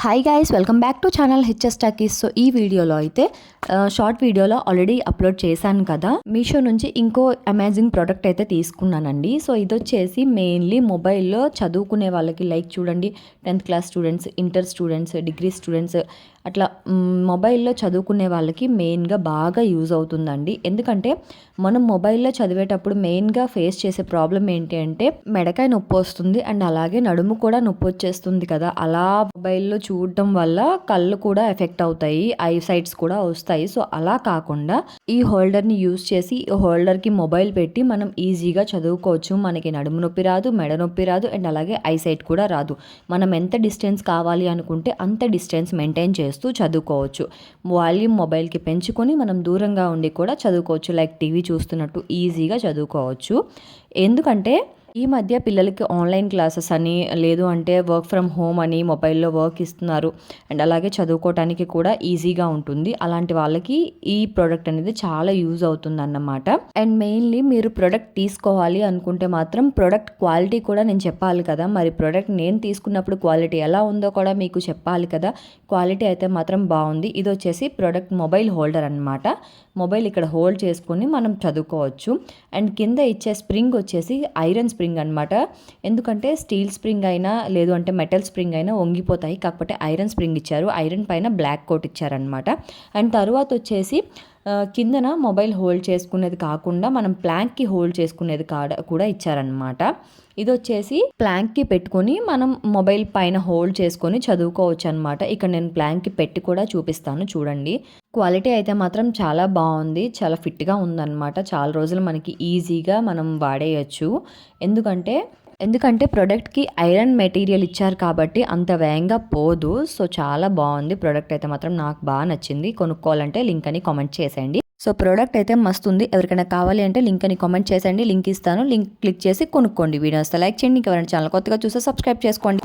Hi guys, welcome back to channel HS Talkies. So ఈ వీడియోలో అయితే షార్ట్ వీడియోలో ఆల్రెడీ అప్లోడ్ చేశాను కదా, మీషో నుంచి ఇంకో అమేజింగ్ ప్రోడక్ట్ అయితే తీసుకున్నానండి. సో ఇది వచ్చేసి మెయిన్లీ మొబైల్లో చదువుకునే వాళ్ళకి, లైక్ చూడండి 10th class students, inter students, degree students, అట్లా మొబైల్లో చదువుకునే వాళ్ళకి మెయిన్గా బాగా యూజ్ అవుతుందండి. ఎందుకంటే మనం మొబైల్లో చదివేటప్పుడు మెయిన్గా ఫేస్ చేసే ప్రాబ్లం ఏంటి అంటే మెడకాయ నొప్పి వస్తుంది అండ్ అలాగే నడుము కూడా నొప్పి వచ్చేస్తుంది కదా. అలా మొబైల్లో చూడటం వల్ల కళ్ళు కూడా ఎఫెక్ట్ అవుతాయి, ఐ సైట్స్ కూడా వస్తాయి. సో అలా కాకుండా ఈ హోల్డర్ని యూజ్ చేసి ఈ హోల్డర్కి మొబైల్ పెట్టి మనం ఈజీగా చదువుకోవచ్చు. మనకి నడుము నొప్పి రాదు, మెడ నొప్పి రాదు అండ్ అలాగే ఐ సైట్ కూడా రాదు. మనం ఎంత డిస్టెన్స్ కావాలి అనుకుంటే అంత డిస్టెన్స్ మెయింటైన్ చేస్తూ చదువుకోవచ్చు. వాల్యూమ్ మొబైల్కి పెంచుకొని మనం దూరంగా ఉండి కూడా చదువుకోవచ్చు, లైక్ టీవీ చూస్తున్నట్టు ఈజీగా చదువుకోవచ్చు. ఎందుకంటే ఈ మధ్య పిల్లలకి ఆన్లైన్ క్లాసెస్ అని, లేదు అంటే వర్క్ ఫ్రమ్ హోమ్ అని మొబైల్లో వర్క్ ఇస్తున్నారు అండ్ అలాగే చదువుకోవటానికి కూడా ఈజీగా ఉంటుంది. అలాంటి వాళ్ళకి ఈ ప్రోడక్ట్ అనేది చాలా యూజ్ అవుతుంది అన్నమాట. అండ్ మెయిన్లీ మీరు ప్రోడక్ట్ తీసుకోవాలి అనుకుంటే మాత్రం ప్రోడక్ట్ క్వాలిటీ కూడా నేను చెప్పాలి కదా. మరి ప్రోడక్ట్ నేను తీసుకున్నప్పుడు క్వాలిటీ ఎలా ఉందో కూడా మీకు చెప్పాలి కదా. క్వాలిటీ అయితే మాత్రం బాగుంది. ఇది వచ్చేసి ప్రోడక్ట్ మొబైల్ హోల్డర్ అనమాట. మొబైల్ ఇక్కడ హోల్డ్ చేసుకొని మనం చదువుకోవచ్చు. అండ్ కింద ఇచ్చే స్ప్రింగ్ వచ్చేసి ఐరన్ స్ప్రింగ్ అనమాట. ఎందుకంటే స్టీల్ స్ప్రింగ్ అయినా లేదు అంటే మెటల్ స్ప్రింగ్ అయినా వంగిపోతాయి, కాకపోతే ఐరన్ స్ప్రింగ్ ఇచ్చారు. ఐరన్ పైన బ్లాక్ కోట్ ఇచ్చారనమాట. అండ్ తర్వాత వచ్చేసి కిందన మొబైల్ హోల్డ్ చేసుకునేది కాకుండా మనం ప్లాంక్కి హోల్డ్ చేసుకునేది కూడా ఇచ్చారనమాట. ఇది వచ్చేసి ప్లాంక్కి పెట్టుకొని మనం మొబైల్ పైన హోల్డ్ చేసుకొని చదువుకోవచ్చు అనమాట. ఇక్కడ నేను ప్లాంక్కి పెట్టి కూడా చూపిస్తాను చూడండి. క్వాలిటీ అయితే మాత్రం చాలా బాగుంది, చాలా ఫిట్గా ఉందన్నమాట. చాలా రోజులు మనకి ఈజీగా మనం వాడేయచ్చు. ఎందుకంటే ప్రోడక్ట్కి ఐరన్ మెటీరియల్ ఇచ్చారు కాబట్టి అంత వేగంగా పోదు. సో చాలా బాగుంది ప్రోడక్ట్ అయితే మాత్రం, నాకు బాగా నచ్చింది. కొనుక్కోవాలంటే లింక్ అని కామెంట్ చేసేయండి. సో ప్రోడక్ట్ అయితే మస్తు ఉంది. ఎవరికైనా కావాలి అంటే లింక్ అని కామెంట్ చేసేయండి, లింక్ ఇస్తాను. లింక్ క్లిక్ చేసి కొనుక్కోండి. వీడియో వస్తే లైక్ చేయండి. ఎవరైనా ఛానల్ కొత్తగా చూస్తే సబ్స్క్రైబ్ చేసుకోండి.